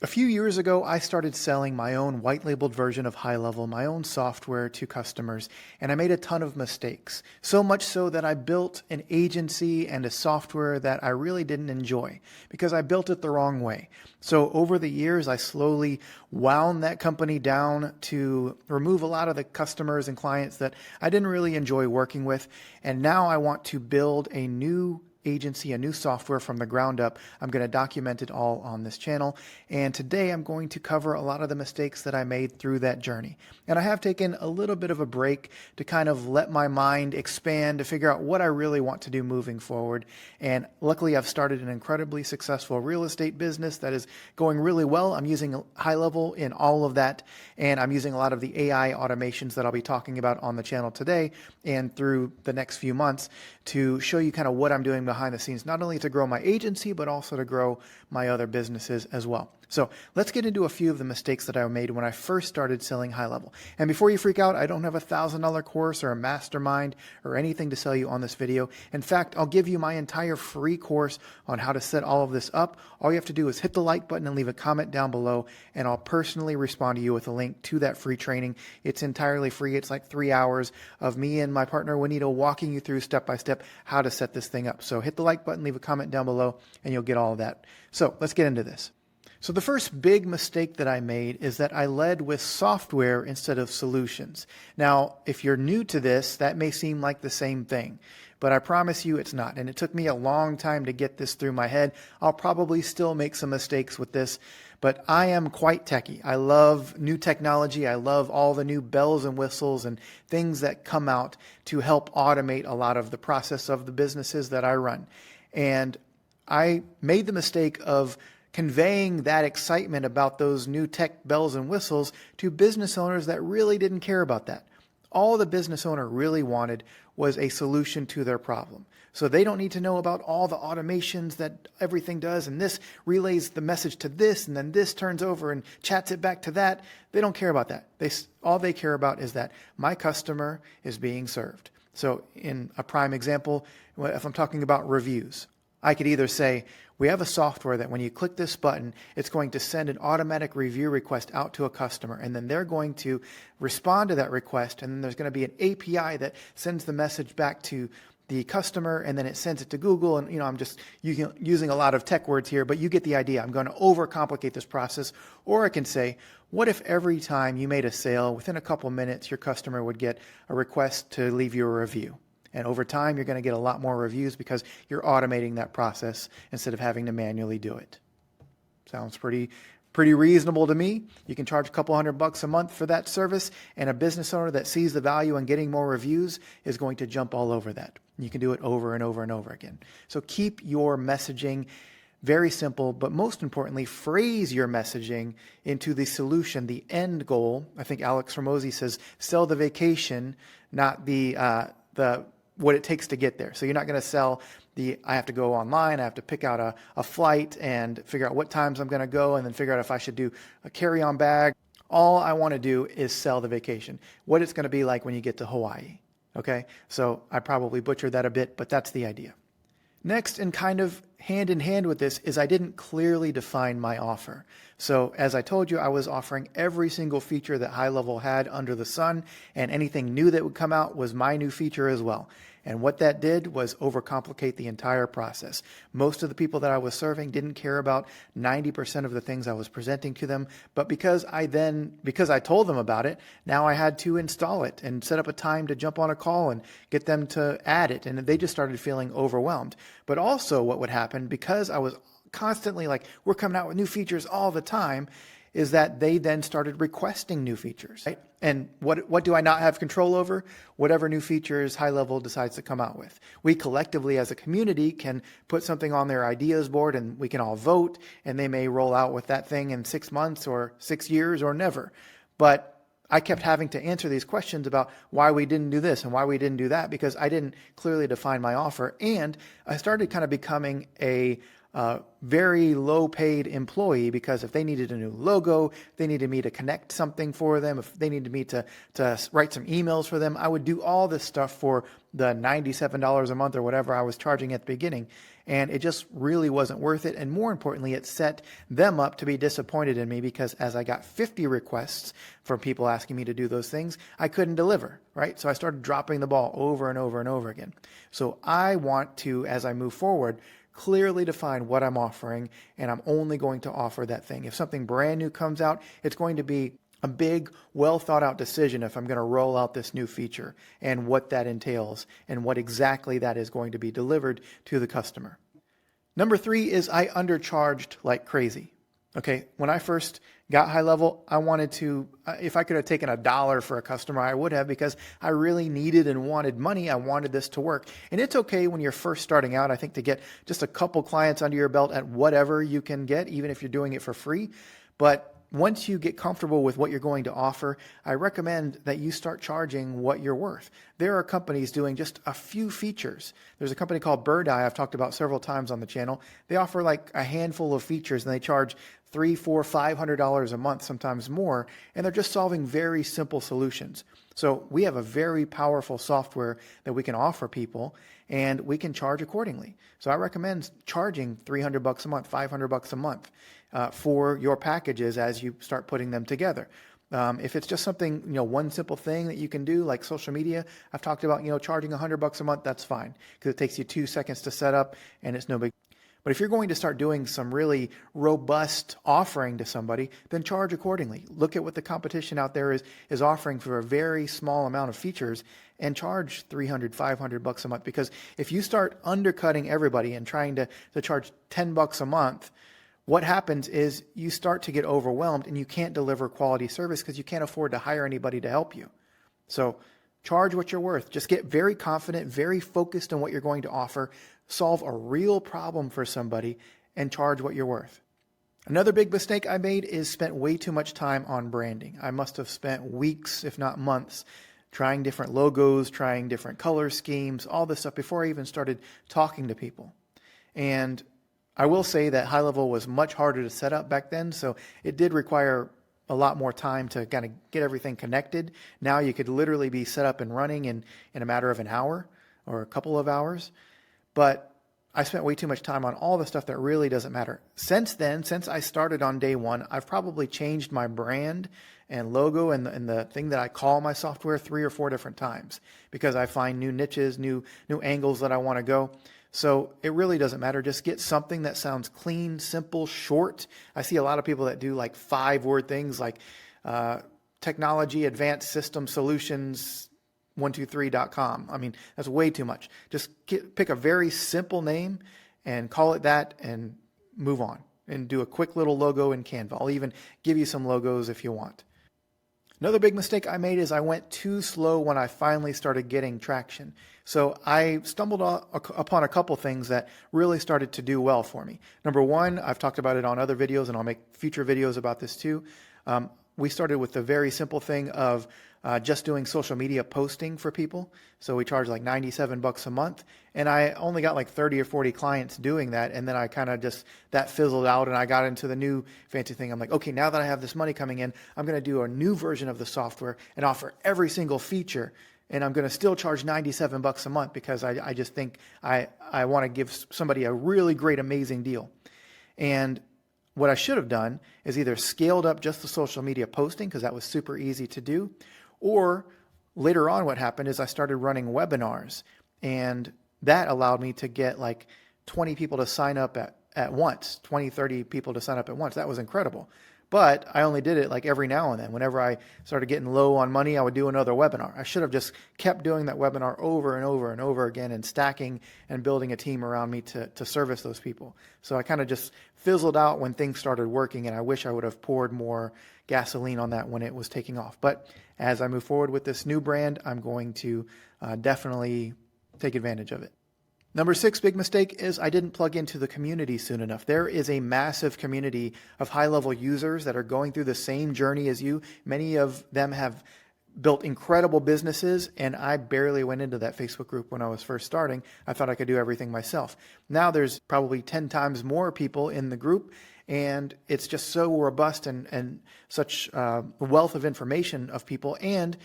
A few years ago, I started selling my own white labeled version of HighLevel, my own software to customers, and I made a ton of mistakes. So much so that I built an agency and a software that I really didn't enjoy because I built it the wrong way. So over the years, I slowly wound that company down to remove a lot of the customers and clients that I didn't really enjoy working with. And now I want to build a new agency, a new software from the ground up. I'm going to document it all on this channel. And today I'm going to cover a lot of the mistakes that I made through that journey. And I have taken a little bit of a break to kind of let my mind expand to figure out what I really want to do moving forward. And luckily I've started an incredibly successful real estate business that is going really well. I'm using HighLevel in all of that. And I'm using a lot of the AI automations that I'll be talking about on the channel today and through the next few months to show you kind of what I'm doing behind the scenes, not only to grow my agency, but also to grow my other businesses as well. So let's get into a few of the mistakes that I made when I first started selling HighLevel. And before you freak out, I don't have a $1,000 course or a mastermind or anything to sell you on this video. In fact, I'll give you my entire free course on how to set all of this up. All you have to do is hit the like button and leave a comment down below, and I'll personally respond to you with a link to that free training. It's entirely free. It's like 3 hours of me and my partner Wanetah walking you through step by step how to set this thing up. So hit the like button, leave a comment down below, and you'll get all of that. So let's get into this. So the first big mistake that I made is that I led with software instead of solutions. Now, if you're new to this, that may seem like the same thing, but I promise you it's not. And it took me a long time to get this through my head. I'll probably still make some mistakes with this, but I am quite techie. I love new technology. I love all the new bells and whistles and things that come out to help automate a lot of the process of the businesses that I run. And I made the mistake of conveying that excitement about those new tech bells and whistles to business owners that really didn't care about that. All the business owner really wanted was a solution to their problem. So they don't need to know about all the automations that everything does, and this relays the message to this, and then this turns over and chats it back to that. They don't care about that. All they care about is that my customer is being served. So in a prime example, if I'm talking about reviews, I could either say, we have a software that when you click this button, it's going to send an automatic review request out to a customer, and then they're going to respond to that request, and then there's going to be an API that sends the message back to the customer, and then it sends it to Google. And I'm just using a lot of tech words here, but you get the idea. I'm going to overcomplicate this process. Or I can say, what if every time you made a sale, within a couple minutes, your customer would get a request to leave you a review? And over time, you're going to get a lot more reviews because you're automating that process instead of having to manually do it. Sounds pretty reasonable to me. You can charge a couple $100 a month for that service, and a business owner that sees the value in getting more reviews is going to jump all over that. You can do it over and over and over again. So keep your messaging very simple, but most importantly, phrase your messaging into the solution, the end goal. I think Alex Ramosi says, sell the vacation, not the what it takes to get there. So you're not going to sell I have to go online, I have to pick out a flight and figure out what times I'm going to go, and then figure out if I should do a carry-on bag. All I want to do is sell the vacation, what it's going to be like when you get to Hawaii. Okay, so I probably butchered that a bit, but that's the idea. Next, and kind of hand in hand with this, is I didn't clearly define my offer. So as I told you, I was offering every single feature that HighLevel had under the sun, and anything new that would come out was my new feature as well. And what that did was overcomplicate the entire process. Most of the people that I was serving didn't care about 90% of the things I was presenting to them, but because I told them about it, now I had to install it and set up a time to jump on a call and get them to add it, and they just started feeling overwhelmed. But also what would happen, because I was constantly like, we're coming out with new features all the time, is that they then started requesting new features. Right? And what do I not have control over? Whatever new features HighLevel decides to come out with. We collectively as a community can put something on their ideas board, and we can all vote, and they may roll out with that thing in 6 months or 6 years or never. But I kept having to answer these questions about why we didn't do this and why we didn't do that, because I didn't clearly define my offer. And I started kind of becoming a very low paid employee, because if they needed a new logo, if they needed me to connect something for them, if they needed me to write some emails for them, I would do all this stuff for the $97 a month or whatever I was charging at the beginning. And it just really wasn't worth it. And more importantly, it set them up to be disappointed in me because as I got 50 requests from people asking me to do those things, I couldn't deliver, right? So I started dropping the ball over and over and over again. So I want to, as I move forward, clearly define what I'm offering, and I'm only going to offer that thing. If something brand new comes out, it's going to be a big, well thought out decision if I'm going to roll out this new feature and what that entails and what exactly that is going to be delivered to the customer. Number 3 is I undercharged like crazy. Okay, when I first got HighLevel, I wanted to, if I could have taken $1 for a customer, I would have, because I really needed and wanted money. I wanted this to work. And it's okay when you're first starting out, I think, to get just a couple clients under your belt at whatever you can get, even if you're doing it for free. But once you get comfortable with what you're going to offer, I recommend that you start charging what you're worth. There are companies doing just a few features. There's a company called Bird Eye I've talked about several times on the channel. They offer like a handful of features and they charge $300, $400, $500 a month, sometimes more, and they're just solving very simple solutions. So we have a very powerful software that we can offer people, and we can charge accordingly. So I recommend charging $300 a month, $500 a month for your packages as you start putting them together. If it's just something, one simple thing that you can do, like social media, I've talked about, charging $100 a month, that's fine, because it takes you 2 seconds to set up, and it's no big. But if you're going to start doing some really robust offering to somebody, then charge accordingly. Look at what the competition out there is offering for a very small amount of features and charge $300, $500 a month. Because if you start undercutting everybody and trying to charge $10 a month, what happens is you start to get overwhelmed and you can't deliver quality service because you can't afford to hire anybody to help you. So charge what you're worth. Just get very confident, very focused on what you're going to offer. Solve a real problem for somebody and charge what you're worth. Another big mistake I made is spent way too much time on branding. I must have spent weeks, if not months, trying different logos, trying different color schemes, all this stuff before I even started talking to people. And I will say that HighLevel was much harder to set up back then, so it did require a lot more time to kind of get everything connected. Now you could literally be set up and running in a matter of an hour or a couple of hours. But I spent way too much time on all the stuff that really doesn't matter. Since then, since I started on day one, I've probably changed my brand and logo and the thing that I call my software 3 or 4 different times because I find new niches, new angles that I want to go. So it really doesn't matter. Just get something that sounds clean, simple, short. I see a lot of people that do like 5-word things like technology, advanced system solutions, 123.com. I mean, that's way too much. Just pick a very simple name and call it that and move on and do a quick little logo in Canva. I'll even give you some logos if you want. Another big mistake I made is I went too slow when I finally started getting traction. So I stumbled upon a couple things that really started to do well for me. Number one, I've talked about it on other videos and I'll make future videos about this too. We started with the very simple thing of just doing social media posting for people. So we charged like $97 a month, and I only got like 30 or 40 clients doing that. And then I kind of that fizzled out and I got into the new fancy thing. I'm like, okay, now that I have this money coming in, I'm going to do a new version of the software and offer every single feature. And I'm going to still charge $97 a month because I just think I want to give somebody a really great, amazing deal. And what I should have done is either scaled up just the social media posting because that was super easy to do, or later on what happened is I started running webinars, and that allowed me to get like 20 people to sign up at once, 20, 30 people to sign up at once. That was incredible. But I only did it like every now and then. Whenever I started getting low on money, I would do another webinar. I should have just kept doing that webinar over and over and over again and stacking and building a team around me to service those people. So I kind of just fizzled out when things started working, and I wish I would have poured more gasoline on that when it was taking off. But as I move forward with this new brand, I'm going to definitely take advantage of it. Number 6 big mistake is I didn't plug into the community soon enough. There is a massive community of HighLevel users that are going through the same journey as you. Many of them have built incredible businesses, and I barely went into that Facebook group when I was first starting. I thought I could do everything myself. Now there's probably 10 times more people in the group, and it's just so robust and such wealth of information of people. And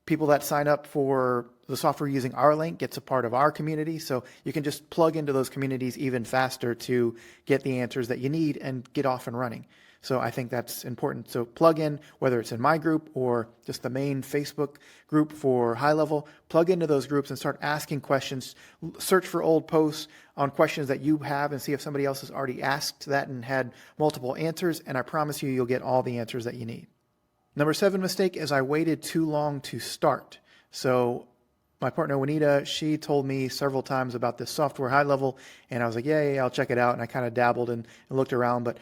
people that sign up for the software using our link gets a part of our community. So you can just plug into those communities even faster to get the answers that you need and get off and running. So I think that's important. So plug in, whether it's in my group or just the main Facebook group for HighLevel, plug into those groups and start asking questions. Search for old posts on questions that you have and see if somebody else has already asked that and had multiple answers. And I promise you, you'll get all the answers that you need. Number 7 mistake is I waited too long to start. So my partner Wanetah, she told me several times about this software HighLevel, and I was like, yeah, I'll check it out. And I kind of dabbled and looked around, but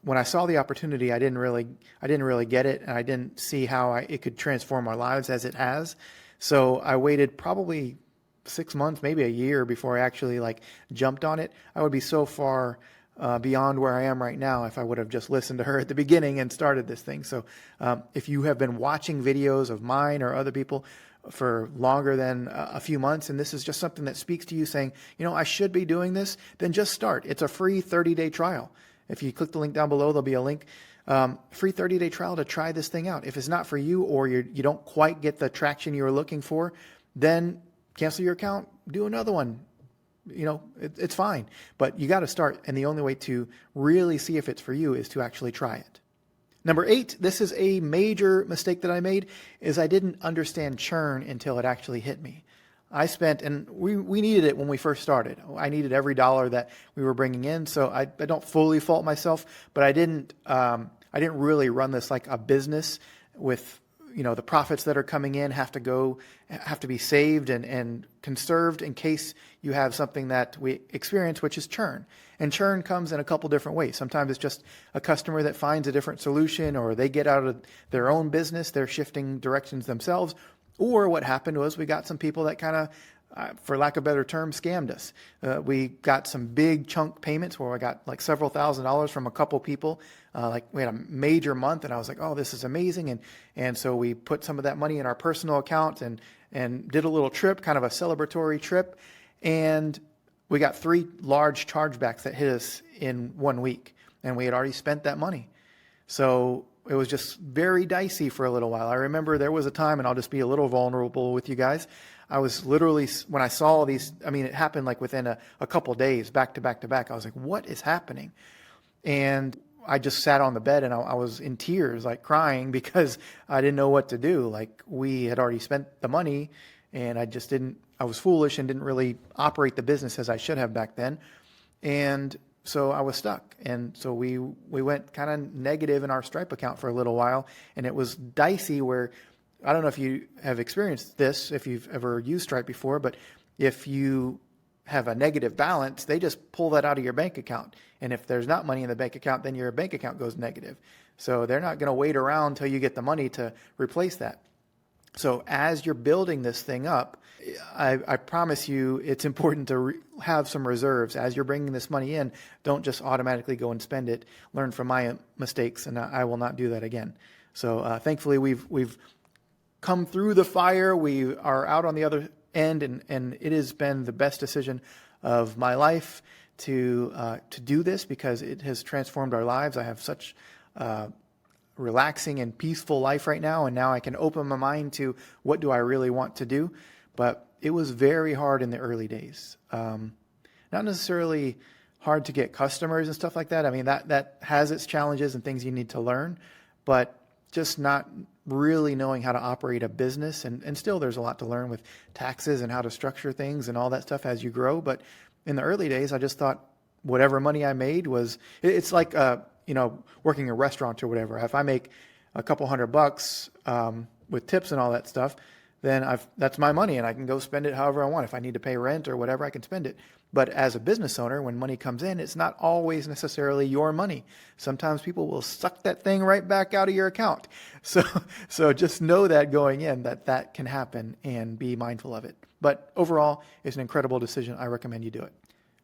when I saw the opportunity, I didn't really get it, and I didn't see how it could transform our lives as it has. So I waited probably 6 months, maybe a year before I actually jumped on it. I would be so far beyond where I am right now if I would have just listened to her at the beginning and started this thing. So if you have been watching videos of mine or other people for longer than a few months, and this is just something that speaks to you saying, I should be doing this, then just start. It's a free 30-day trial. If you click the link down below, there'll be a link. Free 30-day trial to try this thing out. If it's not for you or you don't quite get the traction you were looking for, then cancel your account, do another one. It's fine. But you got to start, and the only way to really see if it's for you is to actually try it. Number 8, this is a major mistake that I made, is I didn't understand churn until it actually hit me. I spent, and we needed it when we first started. I needed every dollar that we were bringing in, so I don't fully fault myself, but I didn't really run this like a business with, the profits that are coming in have to be saved and conserved in case you have something that we experience, which is churn. And churn comes in a couple different ways. Sometimes it's just a customer that finds a different solution, or they get out of their own business, they're shifting directions themselves. Or what happened was we got some people that kind of, for lack of a better term, scammed us. We got some big chunk payments where I got several $1,000s from a couple people. We had a major month, and I was like, oh, this is amazing. And so we put some of that money in our personal account and did a little trip, kind of a celebratory trip. And we got 3 large chargebacks that hit us in 1 week. And we had already spent that money. So it was just very dicey for a little while. I remember there was a time, and I'll just be a little vulnerable with you guys. I was literally, when I saw these, it happened within a couple days, back to back to back. I was like, what is happening? And I just sat on the bed and I was in tears, crying because I didn't know what to do. We had already spent the money, and I was foolish and didn't really operate the business as I should have back then. And so I was stuck. And so we went kind of negative in our Stripe account for a little while. And it was dicey where, I don't know if you have experienced this, if you've ever used Stripe before, but if you have a negative balance, they just pull that out of your bank account. And if there's not money in the bank account, then your bank account goes negative. So they're not going to wait around until you get the money to replace that. So as you're building this thing up, I promise you it's important to have some reserves. As you're bringing this money in, don't just automatically go and spend it. Learn from my mistakes, and I will not do that again. So thankfully, we've come through the fire. We are out on the other end, and it has been the best decision of my life to do this because it has transformed our lives. I have such relaxing and peaceful life right now, and now I can open my mind to what do I really want to do. But it was very hard in the early days. Not necessarily hard to get customers and stuff like that. That has its challenges and things you need to learn, but just not really knowing how to operate a business. And still there's a lot to learn with taxes and how to structure things and all that stuff as you grow. But in the early days, I just thought whatever money I made it's like, working a restaurant or whatever. If I make a couple $100 with tips and all that stuff, then that's my money and I can go spend it however I want. If I need to pay rent or whatever, I can spend it. But as a business owner, when money comes in, it's not always necessarily your money. Sometimes people will suck that thing right back out of your account. So just know that going in, that can happen, and be mindful of it. But overall, it's an incredible decision. I recommend you do it.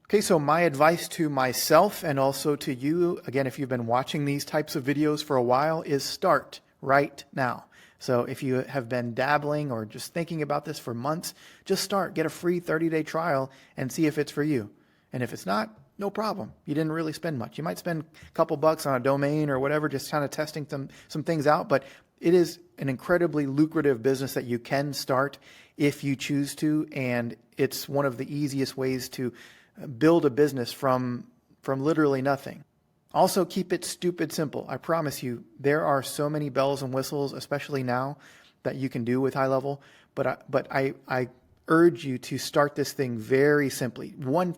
Okay, so my advice to myself and also to you, again, if you've been watching these types of videos for a while, is start right now. So if you have been dabbling or just thinking about this for months, just start. Get a free 30-day trial and see if it's for you. And if it's not, no problem. You didn't really spend much. You might spend a couple bucks on a domain or whatever, just kind of testing some things out, but it is an incredibly lucrative business that you can start if you choose to, and it's one of the easiest ways to build a business from literally nothing. Also, keep it stupid simple. I promise you, there are so many bells and whistles, especially now, that you can do with HighLevel, but I urge you to start this thing very simply.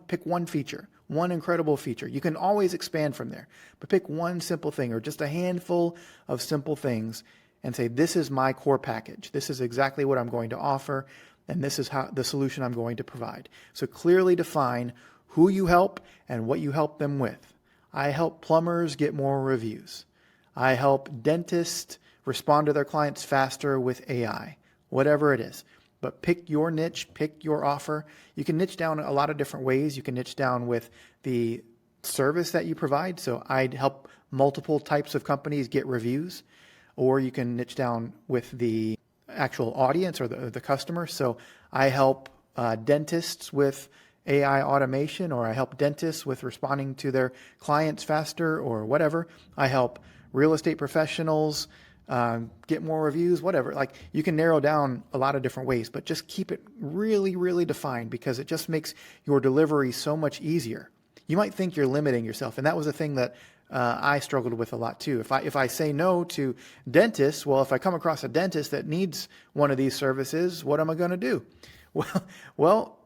Pick one feature, one incredible feature. You can always expand from there, but pick one simple thing or just a handful of simple things and say, this is my core package. This is exactly what I'm going to offer, and this is how the solution I'm going to provide. So clearly define who you help and what you help them with. I help plumbers get more reviews. I help dentists respond to their clients faster with AI, whatever it is. But pick your niche, pick your offer. You can niche down a lot of different ways. You can niche down with the service that you provide. So I'd help multiple types of companies get reviews, or you can niche down with the actual audience or the customer. So I help dentists with AI automation, or I help dentists with responding to their clients faster, or whatever. I help real estate professionals get more reviews, whatever. Like, you can narrow down a lot of different ways, but just keep it really, really defined, because it just makes your delivery so much easier. You might think you're limiting yourself, and that was a thing that I struggled with a lot too. If I say no to dentists, well, if I come across a dentist that needs one of these services, what am I going to do? Well,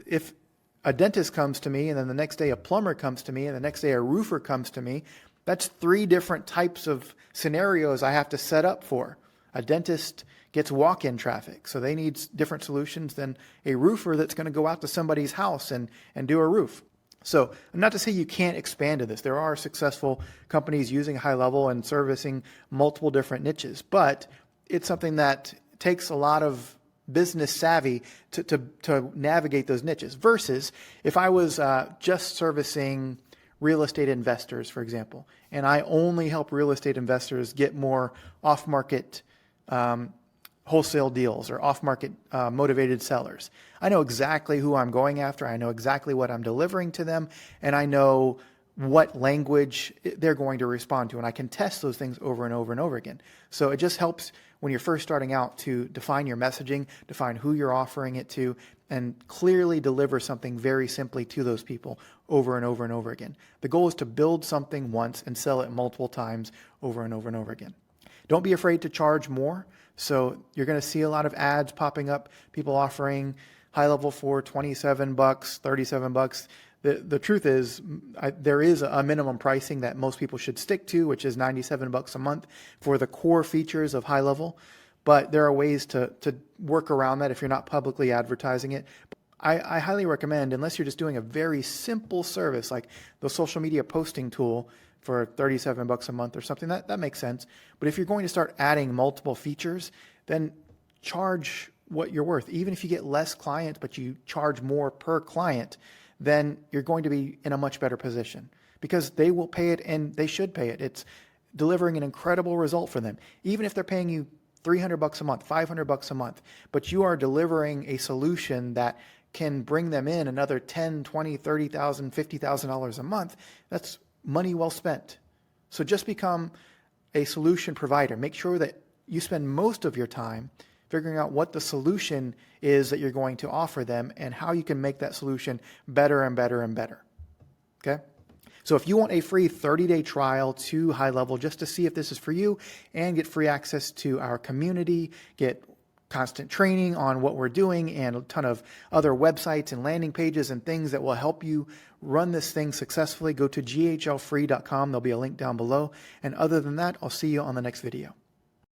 if a dentist comes to me, and then the next day a plumber comes to me, and the next day a roofer comes to me, that's 3 different types of scenarios I have to set up for. A dentist gets walk-in traffic, so they need different solutions than a roofer that's going to go out to somebody's house and do a roof. So not to say you can't expand to this. There are successful companies using HighLevel and servicing multiple different niches, but it's something that takes a lot of business savvy to navigate those niches, versus if I was just servicing real estate investors, for example, and I only help real estate investors get more off-market wholesale deals or off-market motivated sellers. I know exactly who I'm going after. I know exactly what I'm delivering to them, and I know what language they're going to respond to, and I can test those things over and over and over again. So it just helps when you're first starting out to define your messaging, define who you're offering it to, and clearly deliver something very simply to those people over and over and over again. The goal is to build something once and sell it multiple times over and over and over again. Don't be afraid to charge more. So you're going to see a lot of ads popping up, people offering HighLevel for $27, $37. The truth is, there is a minimum pricing that most people should stick to, which is $97 a month for the core features of HighLevel. But there are ways to work around that if you're not publicly advertising it. I highly recommend, unless you're just doing a very simple service like the social media posting tool for $37 a month or something, that makes sense. But if you're going to start adding multiple features, then charge what you're worth. Even if you get less clients, but you charge more per client, then you're going to be in a much better position, because they will pay it, and they should pay it. It's delivering an incredible result for them. Even if they're paying you $300 a month, $500 a month, but you are delivering a solution that can bring them in another $10,000, $20,000, $30,000, $50,000 a month, that's money well spent. So just become a solution provider. Make sure that you spend most of your time figuring out what the solution is that you're going to offer them and how you can make that solution better and better and better. Okay? So if you want a free 30-day trial to HighLevel just to see if this is for you, and get free access to our community, get constant training on what we're doing, and a ton of other websites and landing pages and things that will help you run this thing successfully, go to ghlfree.com. There'll be a link down below. And other than that, I'll see you on the next video.